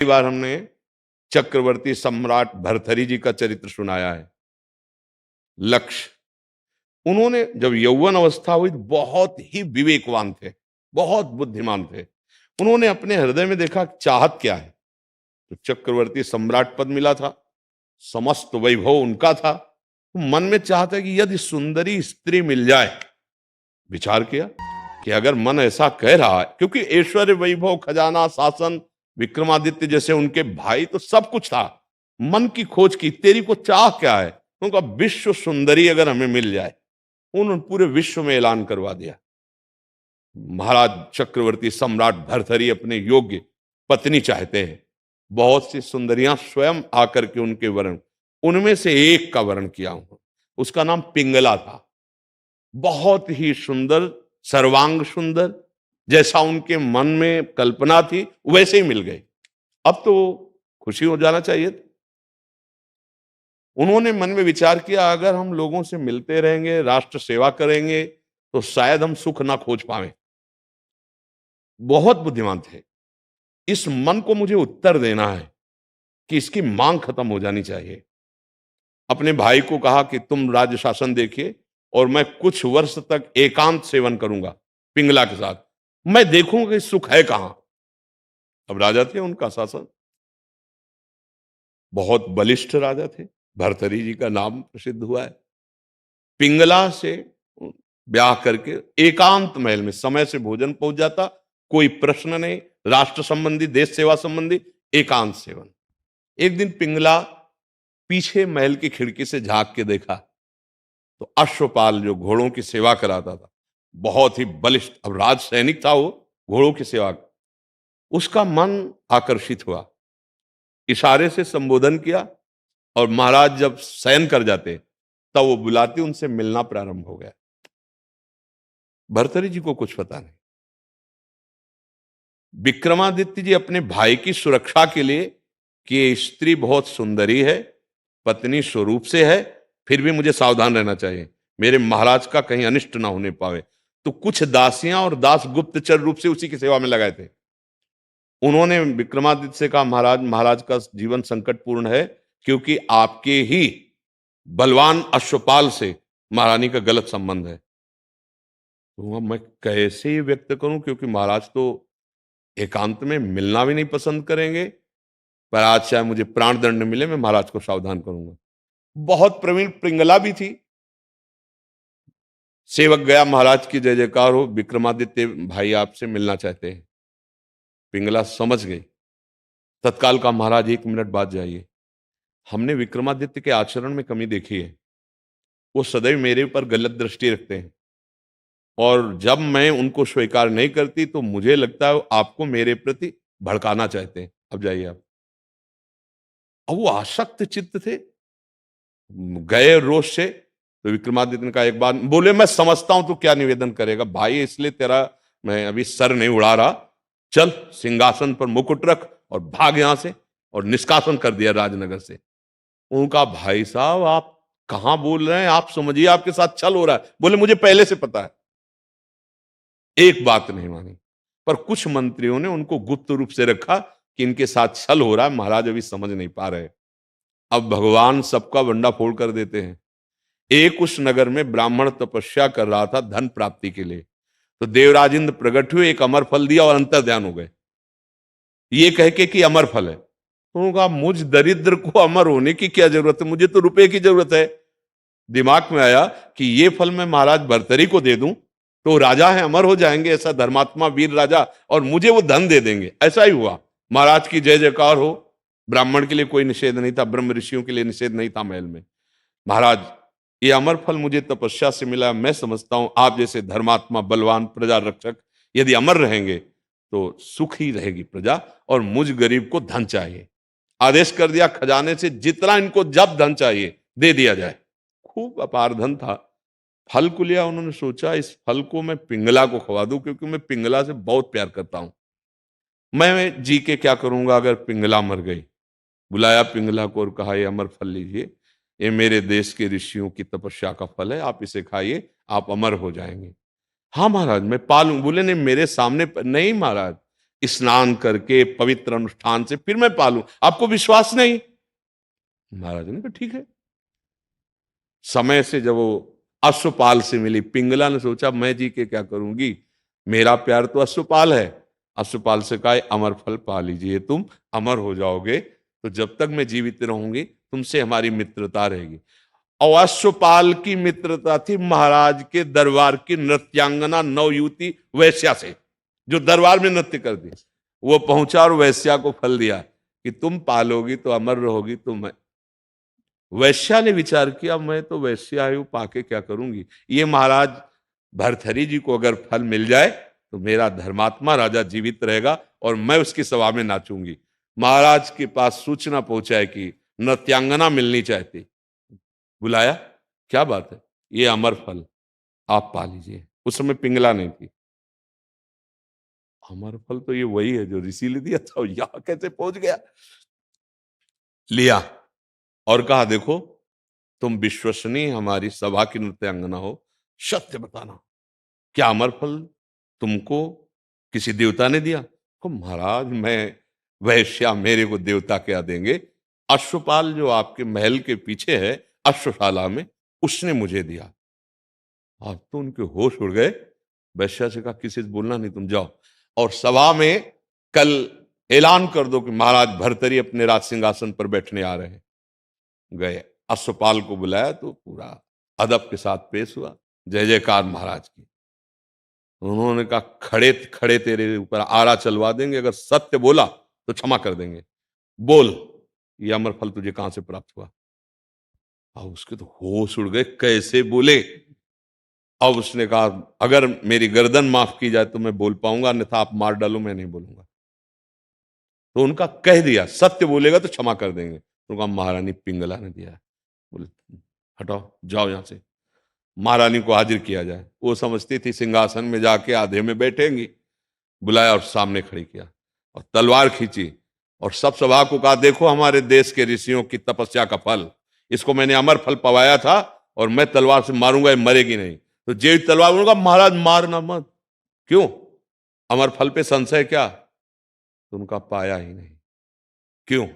कई बार हमने चक्रवर्ती सम्राट भर्तृहरि जी का चरित्र सुनाया है। लक्ष्य, उन्होंने जब यौवन अवस्था हुई तो बहुत ही विवेकवान थे, बहुत बुद्धिमान थे। उन्होंने अपने हृदय में देखा चाहत क्या है, तो चक्रवर्ती सम्राट पद मिला था, समस्त वैभव उनका था। तो मन में चाहता है कि यदि सुंदरी स्त्री मिल जाए। विचार किया कि अगर मन ऐसा कह रहा है, क्योंकि ऐश्वर्य वैभव खजाना शासन विक्रमादित्य जैसे उनके भाई तो सब कुछ था, मन की खोज की तेरी को चाह क्या है। उनका विश्व सुंदरी अगर हमें मिल जाए। उन्होंने पूरे विश्व में ऐलान करवा दिया, महाराज चक्रवर्ती सम्राट भर्तृहरि अपने योग्य पत्नी चाहते हैं। बहुत सी सुंदरियां स्वयं आकर के उनके वर्ण, उनमें से एक का वर्ण किया हूं, उसका नाम पिंगला था। बहुत ही सुंदर, सर्वांग सुंदर, जैसा उनके मन में कल्पना थी वैसे ही मिल गई। अब तो खुशी हो जाना चाहिए। उन्होंने मन में विचार किया अगर हम लोगों से मिलते रहेंगे, राष्ट्र सेवा करेंगे, तो शायद हम सुख ना खोज पाए। बहुत बुद्धिमान थे। इस मन को मुझे उत्तर देना है कि इसकी मांग खत्म हो जानी चाहिए। अपने भाई को कहा कि तुम राज्य शासन देखिए और मैं कुछ वर्ष तक एकांत सेवन करूंगा पिंगला के साथ, मैं देखूंगा कि सुख है कहां। अब राजा थे, उनका शासन बहुत बलिष्ठ राजा थे। भर्तृहरि जी का नाम प्रसिद्ध हुआ है। पिंगला से ब्याह करके एकांत महल में समय से भोजन पहुंच जाता, कोई प्रश्न नहीं, राष्ट्र संबंधी देश सेवा संबंधी एकांत सेवन। एक दिन पिंगला पीछे महल की खिड़की से झांक के देखा तो अश्वपाल जो घोड़ों की सेवा कराता था, बहुत ही बलिष्ठ, अब राज सैनिक था वो, घोड़ों की सेवा, उसका मन आकर्षित हुआ। इशारे से संबोधन किया और महाराज जब शयन कर जाते तब वो बुलाते, उनसे मिलना प्रारंभ हो गया। भर्तृहरि जी को कुछ पता नहीं। विक्रमादित्य जी अपने भाई की सुरक्षा के लिए कि ये स्त्री बहुत सुंदरी है, पत्नी स्वरूप से है, फिर भी मुझे सावधान रहना चाहिए, मेरे महाराज का कहीं अनिष्ट ना होने पावे, तो कुछ दासियां और दास गुप्तचर रूप से उसी की सेवा में लगाए थे। उन्होंने विक्रमादित्य से कहा महाराज, महाराज का जीवन संकटपूर्ण है, क्योंकि आपके ही बलवान अश्वपाल से महारानी का गलत संबंध है। तो मैं कैसे ये व्यक्त करूं, क्योंकि महाराज तो एकांत में मिलना भी नहीं पसंद करेंगे, पर आज चाहे मुझे प्राण दंड मिले मैं महाराज को सावधान करूंगा। बहुत प्रवीण पिंगला भी थी। सेवक गया, महाराज की जय जयकार हो, विक्रमादित्य भाई आपसे मिलना चाहते हैं। पिंगला समझ गई, तत्काल का महाराज 1 मिनट बाद जाइए, हमने विक्रमादित्य के आचरण में कमी देखी है, वो सदैव मेरे ऊपर गलत दृष्टि रखते हैं और जब मैं उनको स्वीकार नहीं करती तो मुझे लगता है आपको मेरे प्रति भड़काना चाहते हैं। अब जाइए आप। अब वो आसक्त चित्त थे, गए रोष से। तो विक्रमादित्य ने कहा, एक बार बोले मैं समझता हूं तो क्या निवेदन करेगा भाई, इसलिए तेरा मैं अभी सर नहीं उड़ा रहा, चल सिंहासन पर मुकुट रख और भाग यहां से, और निष्कासन कर दिया राजनगर से। उनका भाई साहब आप कहां बोल रहे हैं, आप समझिए आपके साथ छल हो रहा है। बोले मुझे पहले से पता है। एक बात नहीं मानी, पर कुछ मंत्रियों ने उनको गुप्त रूप से रखा कि इनके साथ छल हो रहा है, महाराज अभी समझ नहीं पा रहे। अब भगवान सबका वंडा फोड़ कर देते हैं। एक उस नगर में ब्राह्मण तपस्या कर रहा था धन प्राप्ति के लिए, तो देवराज इंद्र प्रकट हुए, एक अमर फल दिया और अंतर ध्यान हो गए, ये कह के कि अमर फल है। तो उन्होंने कहा मुझ दरिद्र को अमर होने की क्या जरूरत है, मुझे तो रुपए की जरूरत है। दिमाग में आया कि ये फल मैं महाराज भर्तृहरि को दे दूं तो राजा है, अमर हो जाएंगे, ऐसा धर्मात्मा वीर राजा, और मुझे वो धन दे देंगे। ऐसा ही हुआ। महाराज की जय जयकार हो। ब्राह्मण के लिए कोई निषेध नहीं था, ब्रह्म ऋषियों के लिए निषेध नहीं था महल में। महाराज ये अमर फल मुझे तपस्या से मिला, मैं समझता हूं आप जैसे धर्मात्मा बलवान प्रजा रक्षक यदि अमर रहेंगे तो सुख ही रहेगी प्रजा, और मुझ गरीब को धन चाहिए। आदेश कर दिया खजाने से जितना इनको जब धन चाहिए दे दिया जाए। खूब अपार धन था। फल को लिया, उन्होंने सोचा इस फल को मैं पिंगला को खवा दूं, क्योंकि मैं पिंगला से बहुत प्यार करता हूं। मैं जी के क्या करूंगा अगर पिंगला मर गई। बुलाया पिंगला को और कहा ये अमर फल लीजिए, ये मेरे देश के ऋषियों की तपस्या का फल है, आप इसे खाइए, आप अमर हो जाएंगे। हाँ महाराज मैं पालूं। बोले नहीं मेरे सामने नहीं महाराज, स्नान करके पवित्र अनुष्ठान से फिर मैं पालूं। आपको विश्वास नहीं? महाराज ने कहा ठीक है। समय से जब वो अश्वपाल से मिली, पिंगला ने सोचा मैं जी के क्या करूंगी, मेरा प्यार तो अश्वपाल है। अश्वपाल से कहा अमर फल पा लीजिए, तुम अमर हो जाओगे, तो जब तक मैं जीवित रहूंगी तुमसे हमारी मित्रता रहेगी। और अश्वपाल की मित्रता थी महाराज के दरबार की नृत्यांगना नवयुवती वैश्या से, जो दरबार में नृत्य करती। वो पहुंचा और वैश्या को फल दिया कि तुम पालोगी तो अमर रहोगी, तुम। वैश्या ने विचार किया मैं तो वैश्या हूं, पाके क्या करूंगी, ये महाराज भरथरी जी को अगर फल मिल जाए तो मेरा धर्मात्मा राजा जीवित रहेगा और मैं उसकी सभा में नाचूंगी। महाराज के पास सूचना पहुंचाए कि नृत्यांगना मिलनी चाहती। बुलाया, क्या बात है, ये अमर फल आप पा लीजिए। उस समय पिंगला नहीं थी। अमर फल तो ये वही है जो ऋषि ने दिया था, यहां कैसे पहुंच गया? लिया और कहा देखो तुम विश्वसनीय हमारी सभा की नृत्यांगना हो, सत्य बताना, क्या अमर फल तुमको किसी देवता ने दिया? को महाराज मैं वैश्या, मेरे को देवता क्या देंगे, अश्वपाल जो आपके महल के पीछे है अश्वशाला में, उसने मुझे दिया। आप तो उनके होश उड़ गए। वैश्या से कहा किसी से बोलना नहीं, तुम जाओ और सभा में कल ऐलान कर दो कि महाराज भर्तरी अपने राज सिंहासन पर बैठने आ रहे हैं। गए, अश्वपाल को बुलाया तो पूरा अदब के साथ पेश हुआ, जय जयकार महाराज की। उन्होंने कहा खड़े खड़े तेरे ऊपर आरा चलवा देंगे, अगर सत्य बोला तो क्षमा कर देंगे। बोल, ये अमर फल तुझे कहां से प्राप्त हुआ? अब उसके तो होश उड़ गए, कैसे बोले। अब उसने कहा अगर मेरी गर्दन माफ की जाए तो मैं बोल पाऊंगा, अन्यथा आप मार डालो, मैं नहीं बोलूंगा। तो उनका कह दिया सत्य बोलेगा तो क्षमा कर देंगे। तो कहा महारानी पिंगला ने दिया। बोले हटाओ, जाओ यहां से। महारानी को हाजिर किया जाए। वो समझती थी सिंहासन में जाके आधे में बैठेंगी। बुलाया और सामने खड़ी किया और तलवार खींची और सब सभा को कहा देखो हमारे देश के ऋषियों की तपस्या का फल, इसको मैंने अमर फल पवाया था और मैं तलवार से मारूंगा, ये मरेगी नहीं। तो जे तलवार, उनका महाराज मारना मत। क्यों? अमर फल पे संशय क्या? तो उनका पाया ही नहीं। क्यों?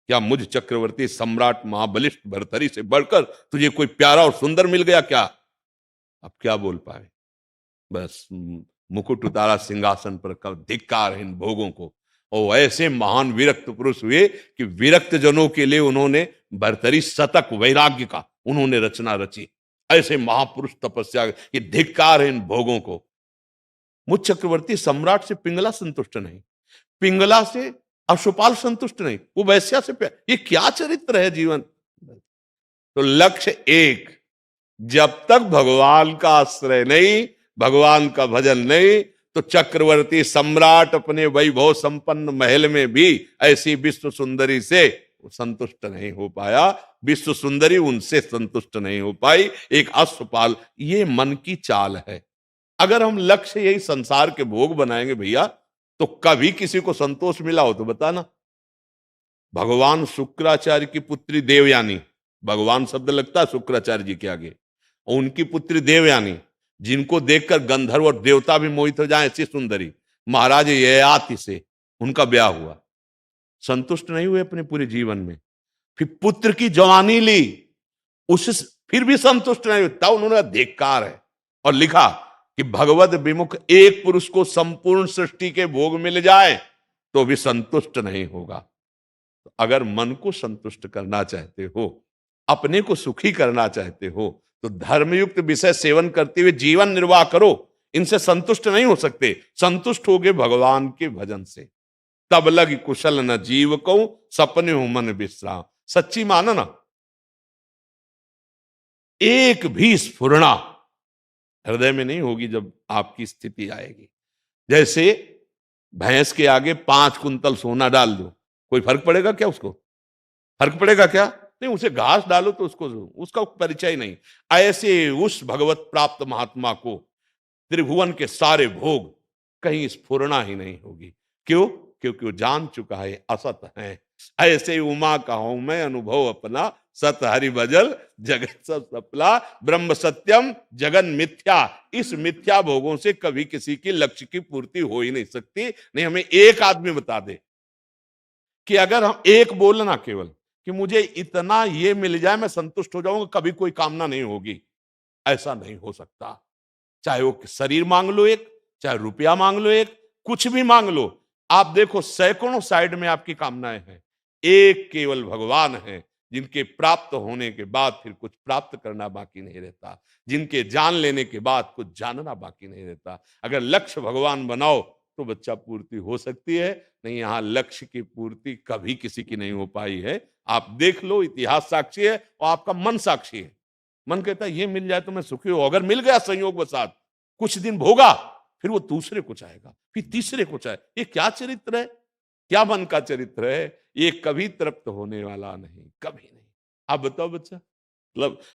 क्या मुझ चक्रवर्ती सम्राट महाबलिष्ठ भरथरी से बढ़कर तुझे कोई प्यारा और सुंदर मिल गया क्या? अब क्या बोल पाए? बस मुकुट उतारा सिंहासन पर, कब धिक्कार है इन भोगों को। और ऐसे महान विरक्त पुरुष हुए कि विरक्त जनों के लिए उन्होंने भरतरी शतक वैराग्य का उन्होंने रचना रची। ऐसे महापुरुष तपस्या कि धिक्कार है इन भोगों को। मुझ चक्रवर्ती सम्राट से पिंगला संतुष्ट नहीं, पिंगला से अश्वपाल संतुष्ट नहीं, वो वैश्या से प्यार। ये क्या चरित्र है जीवन? तो लक्ष्य एक, जब तक भगवान का आश्रय नहीं, भगवान का भजन नहीं, तो चक्रवर्ती सम्राट अपने वैभव संपन्न महल में भी ऐसी विश्व सुंदरी से संतुष्ट नहीं हो पाया, विश्व सुंदरी उनसे संतुष्ट नहीं हो पाई। एक अश्वपाल, ये मन की चाल है। अगर हम लक्ष्य यही संसार के भोग बनाएंगे भैया, तो कभी किसी को संतोष मिला हो तो बताना। भगवान शुक्राचार्य की पुत्री देवयानी, भगवान शब्द लगता है शुक्राचार्य जी के आगे, और उनकी पुत्री देवयानी, जिनको देखकर गंधर्व और देवता भी मोहित हो जाए, ऐसी सुंदरी, महाराज ययाति से उनका ब्याह हुआ। संतुष्ट नहीं हुए अपने पूरे जीवन में। फिर पुत्र की जवानी ली, उससे फिर भी संतुष्ट नहीं हुए। तब उन्होंने धिक्कार है और लिखा कि भगवत विमुख एक पुरुष को संपूर्ण सृष्टि के भोग मिल जाए तो भी संतुष्ट नहीं होगा। तो अगर मन को संतुष्ट करना चाहते हो, अपने को सुखी करना चाहते हो, तो धर्मयुक्त विषय सेवन करते हुए जीवन निर्वाह करो। इनसे संतुष्ट नहीं हो सकते। संतुष्ट होगे भगवान के भजन से। तब लग कुशल न जीव को, सपने हो मन विश्राम। सच्ची मानो ना, एक भी स्फुरणा हृदय में नहीं होगी जब आपकी स्थिति आएगी। जैसे भैंस के आगे 5 कुंतल सोना डाल दो, कोई फर्क पड़ेगा क्या? उसको फर्क पड़ेगा क्या? नहीं। उसे घास डालो तो उसको, उसका परिचय नहीं। ऐसे उस भगवत प्राप्त महात्मा को त्रिभुवन के सारे भोग कहीं स्फुरणा ही नहीं होगी। क्यों? क्योंकि वो जान चुका है असत है। ऐसे उमा कहूं मैं अनुभव अपना, सत हरि भजल जगत सब सपला, ब्रह्म सत्यम जगन मिथ्या। इस मिथ्या भोगों से कभी किसी की लक्ष्य की पूर्ति हो ही नहीं सकती। नहीं, हमें एक आदमी बता दे कि अगर हम एक बोलना केवल कि मुझे इतना ये मिल जाए मैं संतुष्ट हो जाऊंगा, कभी कोई कामना नहीं होगी, ऐसा नहीं हो सकता। चाहे वो शरीर मांग लो एक, चाहे रुपया मांग लो एक, कुछ भी मांग लो। आप देखो सैकड़ों साइड में आपकी कामनाएं हैं, एक केवल भगवान है जिनके प्राप्त होने के बाद फिर कुछ प्राप्त करना बाकी नहीं रहता, जिनके जान लेने के बाद कुछ जानना बाकी नहीं रहता। अगर लक्ष्य भगवान बनाओ तो बच्चा पूर्ति हो सकती है, नहीं यहां लक्ष्य की पूर्ति कभी किसी की नहीं हो पाई है। आप देख लो, इतिहास साक्षी है और आपका मन साक्षी है। मन कहता है ये मिल जाए तो मैं सुखी हूं, अगर मिल गया संयोग वसात कुछ दिन भोगा, फिर वो दूसरे को चाहेगा, फिर तीसरे को चाहे। ये क्या चरित्र है, क्या मन का चरित्र है? ये कभी तृप्त होने वाला नहीं, कभी नहीं। आप बताओ बच्चा, मतलब